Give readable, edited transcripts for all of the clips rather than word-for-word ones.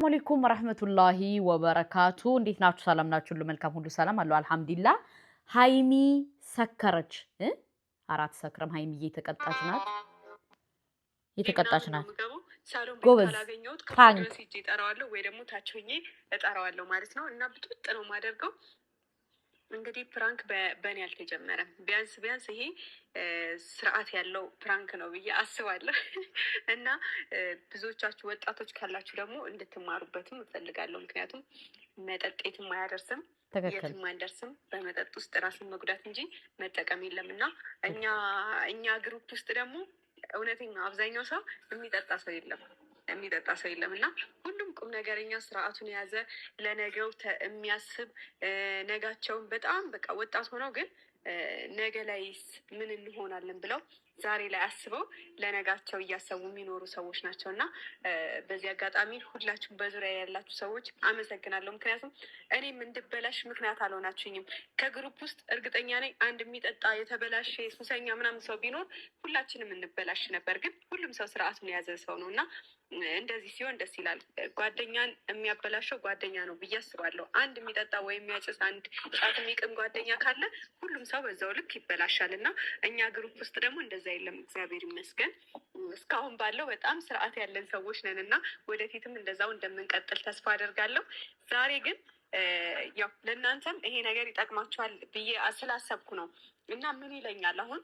አለይኩም ወራህመቱላሂ ወበረካቱ እንዴት ናችሁ? ሰላም ናችሁ? ሁሉ መልካም ሁሉ ሰላም አለው አልহামዱሊላህ። ሃይሚ ሰከረች አራት ሰክረም ሃይሚ የተቀጣች ናት። ሳሎን ቤት ካላገኘሁት ከድረስ ሂጅ እጠራዋለሁ ወይ ደግሞ ታቸውኝ እጠራዋለሁ ማለት ነው። እና ብጥብጥ ነው የማደርገው። እንግዲህ ፕራንክ በእኔ አልተጀመረም። ቢያንስ ይሄ ስርዓት ያለው ፕራንክ ነው ብዬ አስባለሁ። እና ብዙዎቻችሁ ወጣቶች ካላችሁ ደግሞ እንድትማሩበትም እፈልጋለሁ። ምክንያቱም መጠጥ የትም አያደርስም፣ የትም አንደርስም። በመጠጥ ውስጥ ራስን መጉዳት እንጂ መጠቀም የለም። እና እኛ ግሩፕ ውስጥ ደግሞ እውነተኛ አብዛኛው ሰው የሚጠጣ ሰው የለም እና ሁሉም ቁም ነገረኛ ስርዓቱን የያዘ ለነገው የሚያስብ ነጋቸውን በጣም በቃ ወጣት ሆነው ግን ነገ ላይ ምን እንሆናለን ብለው ዛሬ ላይ አስበው ለነጋቸው እያሰቡ የሚኖሩ ሰዎች ናቸው። እና በዚህ አጋጣሚ ሁላችሁም በዙሪያ ያላችሁ ሰዎች አመሰግናለሁ። ምክንያቱም እኔም እንድበላሽ ምክንያት አልሆናችሁኝም። ከግሩፕ ውስጥ እርግጠኛ ነኝ አንድ የሚጠጣ የተበላሸ ሱሰኛ ምናምን ሰው ቢኖር ሁላችንም እንበላሽ ነበር። ግን ሁሉም ሰው ስርዓቱን የያዘ ሰው ነው እና እንደዚህ ሲሆን ደስ ይላል። ጓደኛን የሚያበላሸው ጓደኛ ነው ብዬ አስባለሁ። አንድ የሚጠጣ ወይም የሚያጭስ አንድ ጫት የሚቅም ጓደኛ ካለ ሁሉም ሰው በዛው ልክ ይበላሻል እና እኛ ግሩፕ ውስጥ ደግሞ እንደዛ የለም። እግዚአብሔር ይመስገን እስካሁን ባለው በጣም ስርዓት ያለን ሰዎች ነን እና ወደፊትም እንደዛው እንደምንቀጥል ተስፋ አደርጋለሁ። ዛሬ ግን ያው ለእናንተም ይሄ ነገር ይጠቅማችኋል ብዬ ስላሰብኩ ነው እና ምን ይለኛል አሁን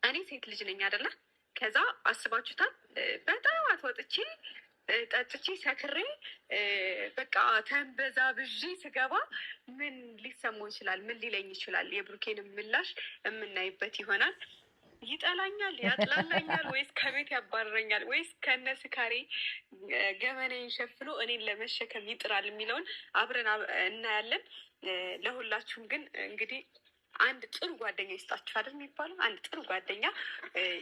እኔ ሴት ልጅ ነኝ አይደለ? ከዛ አስባችሁታል በጣም አትወጥቼ ጠጥቼ ሰክሬ በቃ ተንበዛ ብዢ ስገባ ምን ሊሰማው ይችላል? ምን ሊለኝ ይችላል? የብሩኬን ምላሽ የምናይበት ይሆናል። ይጠላኛል፣ ያጥላላኛል፣ ወይስ ከቤት ያባረረኛል፣ ወይስ ከነ ስካሬ ገመናዬን ሸፍኖ እኔን ለመሸከም ይጥራል የሚለውን አብረን እናያለን። ለሁላችሁም ግን እንግዲህ አንድ ጥሩ ጓደኛ ይስጣችሁ አይደል የሚባለው? አንድ ጥሩ ጓደኛ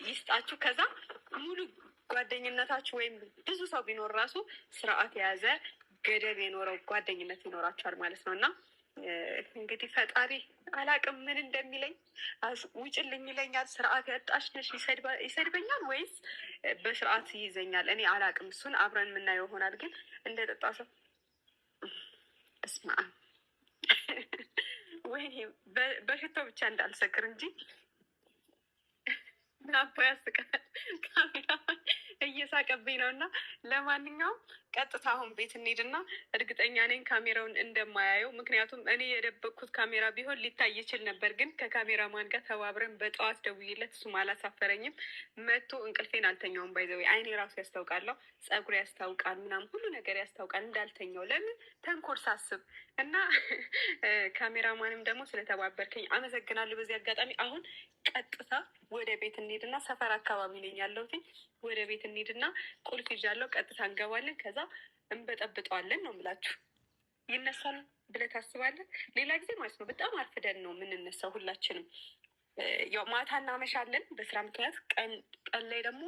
ይስጣችሁ። ከዛ ሙሉ ጓደኝነታችሁ ወይም ብዙ ሰው ቢኖር ራሱ ስርዓት የያዘ ገደብ የኖረው ጓደኝነት ይኖራችኋል ማለት ነው። እና እንግዲህ ፈጣሪ አላቅም ምን እንደሚለኝ። ውጭልኝ ይለኛል፣ ስርዓት ያጣሽ ነሽ ይሰድበኛል፣ ወይስ በስርዓት ይይዘኛል? እኔ አላቅም። እሱን አብረን የምናየው ይሆናል። ግን እንደጠጣ ሰው እስማ ወይኔ በሽቶ ብቻ እንዳልሰክር እንጂ ናቦ ያስቃል። ካሜራ እየሳቀብኝ ነው። እና ለማንኛውም ቀጥታ አሁን ቤት እንሂድና እርግጠኛ ነኝ ካሜራውን እንደማያየው። ምክንያቱም እኔ የደበቅኩት ካሜራ ቢሆን ሊታይ ይችል ነበር። ግን ከካሜራ ማን ጋር ተባብረን በጠዋት ደውዬለት እሱም አላሳፈረኝም። መቶ እንቅልፌን አልተኛውም። ባይዘዌ አይኔ ራሱ ያስታውቃለሁ፣ ጸጉሬ ያስታውቃል፣ ምናምን ሁሉ ነገር ያስታውቃል እንዳልተኛው። ለምን ተንኮል ሳስብ እና ካሜራማንም ደግሞ ስለተባበርከኝ አመሰግናለሁ። በዚህ አጋጣሚ አሁን ቀጥታ ወደ ቤት እንሂድና ሰፈር አካባቢ ነኝ ያለሁት። ወደ ቤት እንሂድና ቁልፍ ይዣለሁ። ቀጥታ እንገባለን። ከዛ እንበጠብጠዋለን ነው የምላችሁ። ይነሳል ብለህ ታስባለህ? ሌላ ጊዜ ማለት ነው በጣም አርፍደን ነው የምንነሳው ሁላችንም። ያው ማታ እናመሻለን በስራ ምክንያት፣ ቀን ላይ ደግሞ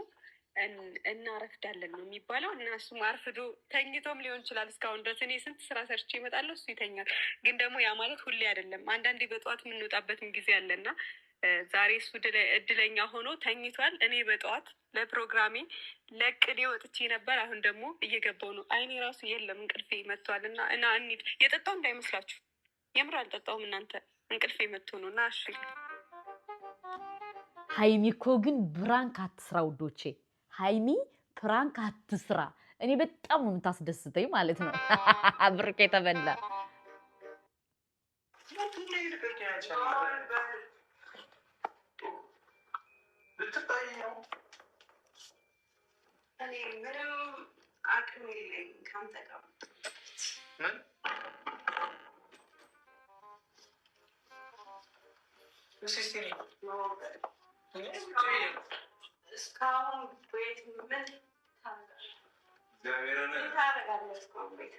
እናረፍዳለን ነው የሚባለው። እና እሱም አርፍዶ ተኝቶም ሊሆን ይችላል እስካሁን ድረስ። እኔ ስንት ስራ ሰርቼ እመጣለሁ፣ እሱ ይተኛል። ግን ደግሞ ያ ማለት ሁሌ አይደለም። አንዳንዴ በጠዋት የምንወጣበትም ጊዜ አለና ዛሬ እሱ እድለኛ ሆኖ ተኝቷል። እኔ በጠዋት ለፕሮግራሜ ለቅዴ ወጥቼ ነበር። አሁን ደግሞ እየገባው ነው። አይኔ ራሱ የለም እንቅልፌ መጥቷል። እና እንሂድ። የጠጣው እንዳይመስላችሁ፣ የምር አልጠጣውም እናንተ። እንቅልፌ መጥቶ ነው። እና እሺ ሃይሚ እኮ ግን ፕራንክ አትስራ ውዶቼ። ሃይሚ ፕራንክ አትስራ። እኔ በጣም ነው የምታስደስተኝ ማለት ነው። ብርቅ የተበላ ምንም አቅም የለኝም ከአንተ ጋር። ምን እስካሁን ቤት ምን ታደርጋለህ? እስካሁን ቤት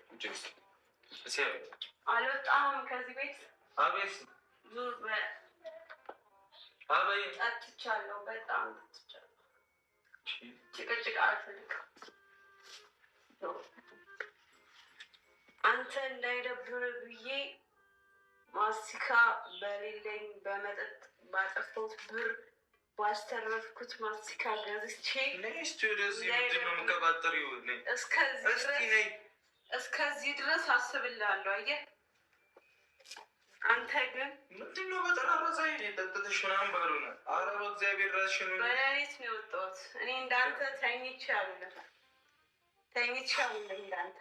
አልወጣህም ከዚህ ቤት? አቤት ዙር ጠጥቻለሁ፣ በጣም ጠጥቻለሁ። ጭቅጭቅ አልፈልግም። አንተ እንዳይደብር ብዬ ማስቲካ በሌለኝ በመጠጥ ባጠፋሁት ብር ባስተረፍኩት ማስቲካ ገዝቼ እስከዚህ እስከዚህ ድረስ አስብልሃለሁ። አየህ አንተ ግን ምንድነው በጠራራ ፀሐይ ጠጥተሽ ምናምን ባልሆነ? ኧረ በእግዚአብሔር እራስሽን በሌሊት ነው የወጣሁት። እኔ እንዳንተ ተኝቼ አይደለም እንዳንተ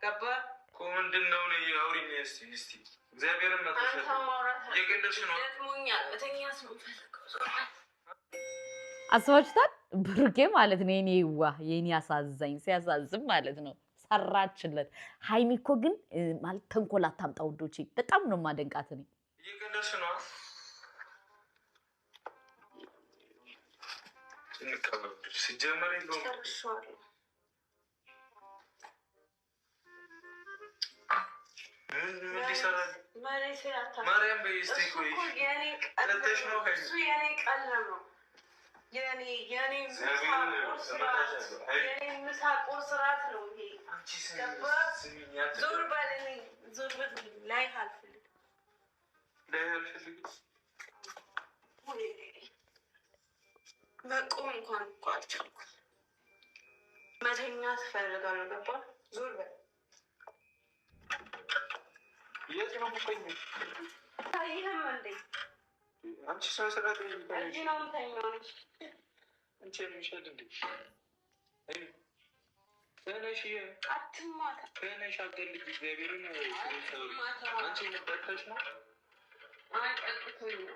ገባህ እኮ። ምንድን ነው አውሪኝ እስኪ እግዚአብሔርን እየገለጽሽ ነው። ደክሞኛል፣ መተኛት ነው የምፈልገው። አስባችሁታል? ብሩኬ ማለት ነው የኔ ዋህ የኔ አሳዛኝ ሲያሳዝም ማለት ነው ሰራችለት። ሀይሚ እኮ ግን ማለት ተንኮል አታምጣ ውዶቼ፣ በጣም ነው ማደንቃት። እኔ እየገለጽሽ ነው ሲጀመር ማርያም በስቲ የኔ ምሳ ቁርስ እራት ነው ይሄ። ዞር በል ላይ አልፈልግም። መቆም እንኳን እኮ አልቻልኩም። መተኛት እፈልጋለሁ። ገባህ? ዞር በል። የት ነው የምትተኛው? ታይህም እንዴ? አንቺ ሰው ስራት እዚህ ነው የምተኛው። አንቺ የሚሻል እንዴ? ተነሽ አትማታ። ተነሽ አገልግል እግዚአብሔርን። አንቺ የምጠጣሽ ነው? አይ ጠጥቶኝ ነው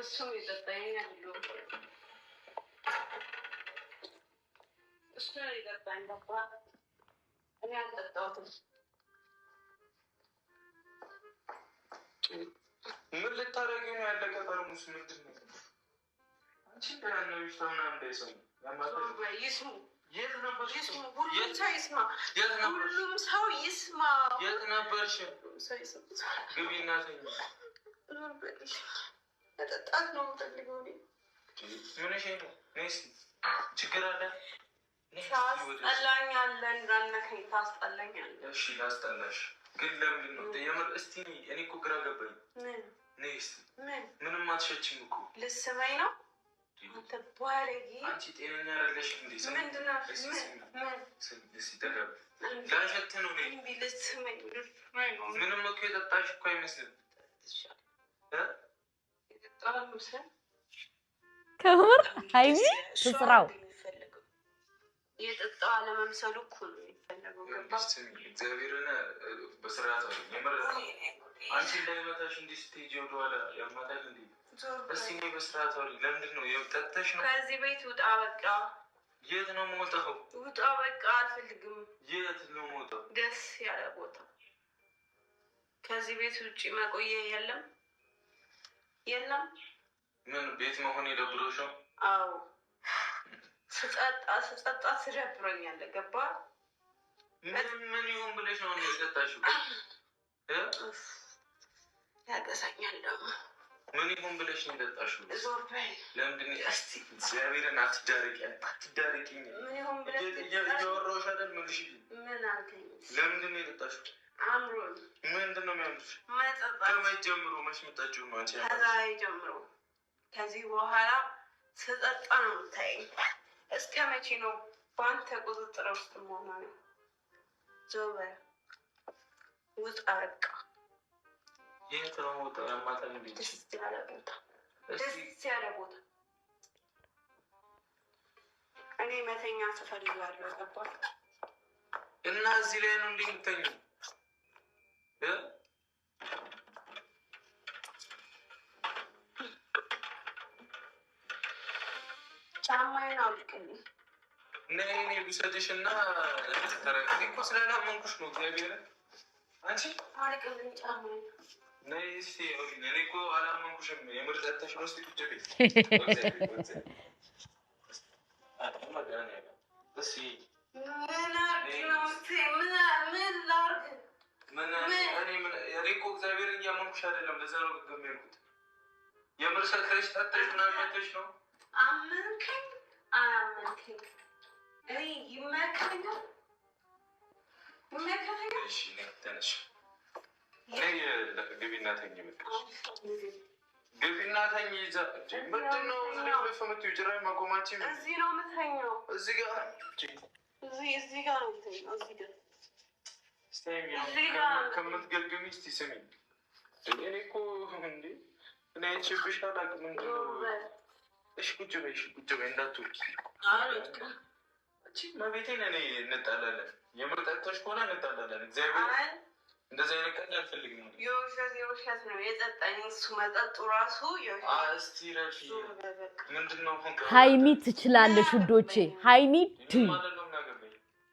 እሱ የጠጣኝ ያለው እሱ ነው የጠጣኝ። ገባህ? እኔ አልጠጣሁትም። ምን ልታደርጊ ነው? ያለቀ ጠርሙስ ምንድን ነው? አንቺ እንዳያነብሽ ተውና እንዳይሰሙ ይስሙ። የት ነበር? ይስሙ። ሁሉም ሰው ይስማ። ሁሉም ሰው ይስማ። የት ነበርሽ? ግቢ እናተኝ። መጠጣት ነው የምፈልገው። ምንሽ ነው? ችግር አለ? ታስጠላኛለህ። እንዳልነካኝ ታስጠላኛለህ። እሺ ላስጠላሽ ግን ለምንድን ነው የምር? እስቲ እኔ እኮ ግራ ገባኝ። ምንም አትሸችም እኮ። ልስመኝ ነው? አንተ ባለጌ! አንቺ ጤነኛ አይደለሽ እንዴ? ምንድን ነው? ላሸት ነው ልስመኝ። ምንም እኮ የጠጣሽ እኮ አይመስልም። ከምር ሀይሚ ትስራው የጠጣው አለመምሰሉ እኮ ነው የሚፈለገው። እግዚአብሔርን በስርዓት የምር አንቺ እንዳይመታሽ እንዲህ ስትሄጂ ወደኋላ ያማታል እንዴ? እስቲ እኔ በስርዓት አውሪ። ለምንድን ነው የጠጣሽ ነው? ከዚህ ቤት ውጣ በቃ። የት ነው የምወጣው? ውጣ በቃ። አልፈልግም። የት ነው የምወጣው? ደስ ያለ ቦታ። ከዚህ ቤት ውጭ መቆየ የለም የለም። ምን ቤት መሆን የደብሮሽ ነው? አዎ ስጠጣ ትደብረኛለህ። ገባህ? ምን ይሁን ብለሽ ነው የጠጣሽው? ያገሳኛል ደግሞ። ምን ይሁን ብለሽ ነው የጠጣሽው? ዞር በል። ለምንድን እስቲ እግዚአብሔርን አትዳርቂኝ። ምን ይሁን ብለሽ እያወራሁሽ አይደል? መልሽ። ምን አልከኝ? ለምንድን ነው የጠጣሽው? አምሮኝ። ምንድን ነው የሚያምርሽ? መጠጣት። ከመቼ ጀምሮ መች መጣችሁ ነው? አንቺ ከዛሬ ጀምሮ ከዚህ በኋላ ስጠጣ ነው የምታየኝ። እስከ መቼ ነው በአንተ ቁጥጥር ውስጥ መሆኗ ነው? ዞር በል። ውጣ በቃ። የት ነው ወጣ? ያማታል እንዴ? ደስ ያለ ቦታ፣ ደስ ያለ ቦታ። እኔ መተኛ እፈልጋለሁ። ገባህ? እና እዚህ ላይ ነው እንዴ የምተኛው? ጫማዬን አውልቅልኝ። እኔ ብሰጥሽ እና ተረጋጊ እኮ ስላላመንኩሽ ነው። እግዚአብሔርን አንቺ አውልቅልኝ ጫማዬን። ነይ እስኪ እኔ እኮ አላመንኩሽም። የምር ጠጥተሽ ነው? እስኪ ቁጭ በይ። እኔ እኮ እግዚአብሔርን እያመንኩሽ አይደለም። ለዛ ነው ግግም ያልኩት። የምር ሰክረሽ ጠጥተሽ ምናምን መተሽ ነው? አመንከኝ አላመንከኝ እኔ ይመከኛል። እሺ ተነሽ። ግቢና ተኝ። ግቢና ተኝ። ምንድን ነው ምትዩ? ጭራሽ ማቆማችን። እዚህ ነው የምተኛው። እዚህ ጋር እዚህ ጋር ነው የምተኛው። እዚህ ጋር ከምትገግሚ እስቲ ስሚ። እኔ እኮ እንዴ እኔ አይቼብሽ አላውቅም። ምንድን ነው? እሺ ቁጭ በይ፣ እሺ ቁጭ በይ፣ እንዳትወጪ። መቤቴን እኔ እንጣላለን። የምር ጠጥተሽ ከሆነ እንጣላለን። እግዚአብሔር እንደዚህ አይነት ቀን አልፈልግም። የውሸት ነው የጠጣኝ እሱ መጠጡ ራሱ። እስቲ ረፊ ምንድን ነው? ሀይሚ ትችላለሽ ውዶቼ። ሀይሚ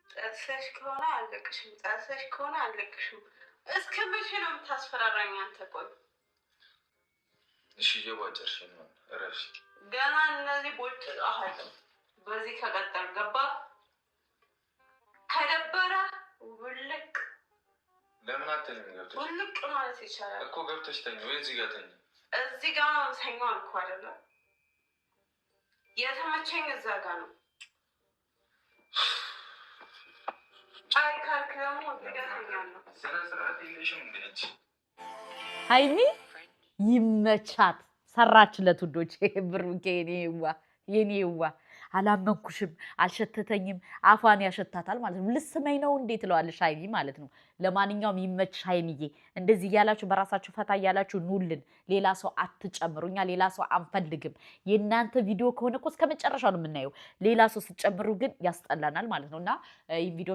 ጠጥተሽ ከሆነ አለቅሽም፣ ጠጥተሽ ከሆነ አለቅሽም። እስከ መቼ ነው የምታስፈራራኝ አንተ? ቆይ እሺ እየቧጨርሽ ነው። ረፊ ገና እነዚህ ቦጭ በዚህ ከቀጠል ገባ ከደበረ ውልቅ ለምን አተኝም? ገብተሽ ውልቅ ማለት ይቻላል እኮ። ገብተሽ ተኝ ወይ እዚህ ጋር ተኝ። እዚህ ጋር ነው ተኛው አልኩ አይደለ? የተመቸኝ እዛ ጋር ነው። አይ ካልክ ደግሞ እዚህ ጋር ተኛለሁ። ስነ ስርዓት የለሽም እንዴ አንቺ? ሀይሚ ይመቻት፣ ሰራችለት ውዶቼ። ብሩኬ የኔ ዋ አላመንኩሽም፣ አልሸተተኝም። አፏን ያሸታታል ማለት ነው። ልስመኝ ነው እንዴት ትለዋለሽ ሀይሚ ማለት ነው። ለማንኛውም ይመችሽ ሀይሚዬ። እንደዚህ እያላችሁ በራሳችሁ ፈታ እያላችሁ ኑልን። ሌላ ሰው አትጨምሩ። እኛ ሌላ ሰው አንፈልግም። የእናንተ ቪዲዮ ከሆነ እኮ እስከ መጨረሻው ነው የምናየው። ሌላ ሰው ስትጨምሩ ግን ያስጠላናል ማለት ነው እና ይህ ቪዲዮ